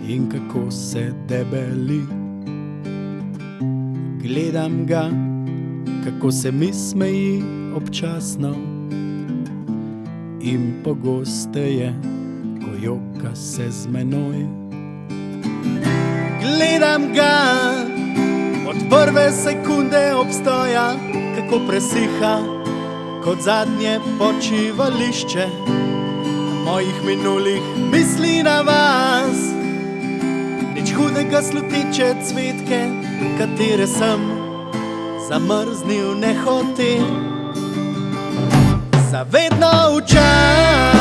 in kako se debeli. Gledam ga, kako se mi smeji občasno in pogosteje, ko joka se z menoj. Gledam ga od prve sekunde obstoja, kako presiha kot zadnje počivališče mojih minulih misli na vas. Nič hudega, sluteče cvetke, katere sem zamrznil nehote, zavedno v čas.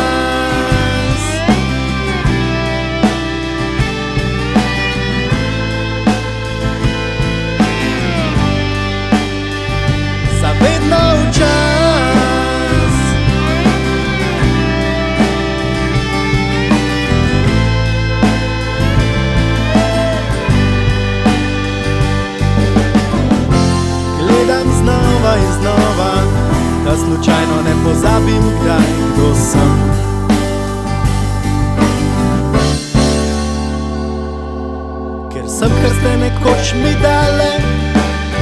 Zavedno v čas. Gledam znova in znova, da slučajno ne pozabim, kdaj, kdo sem. Ker sem, kar ste nekoč mi dale,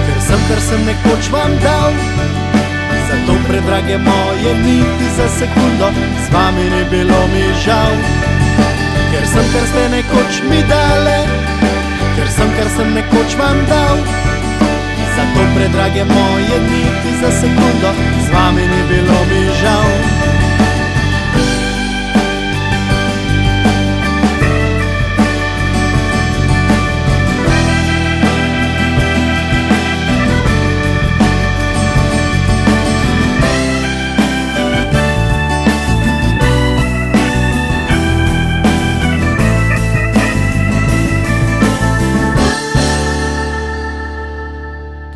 ker sem, kar sem nekoč vam dal. Zato predrage moje niti za sekundo z vami ni bilo mi žal. Ker sem, kar ste nekoč mi dale, ker sem, kar sem nekoč vam dal. Zato predrage moje niti za sekundo z vami ni bilo mi žal.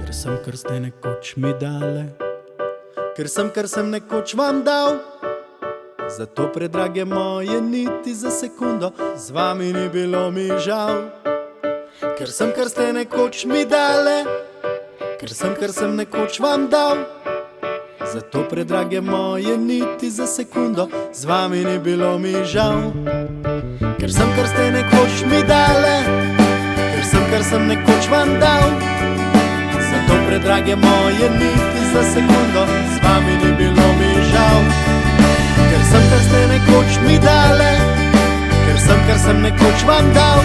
Ker sem, kar ste nekoč mi dale, ker sem, kar sem nekoč vam dal. Zato predrage moje niti za sekundo z vami ni bilo mi žal. Ker sem, kar ste nekoč mi dale, ker sem, kar sem nekoč vam dal. Zato predrage moje niti za sekundo z vami ni bilo mi žal. Ker sem, kar ste nekoč mi dale, ker sem, kar sem nekoč vam dal. Zato predrage moje niti za sekundo z vami ni bilo mi žal. Ker sem, kar ste nekoč mi dale, ker sem, kar sem nekoč vam dal.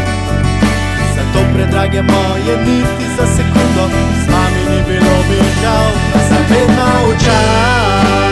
Zato predrage moje niti za sekundo z vami ni bilo mi žal. Zavedno v čas.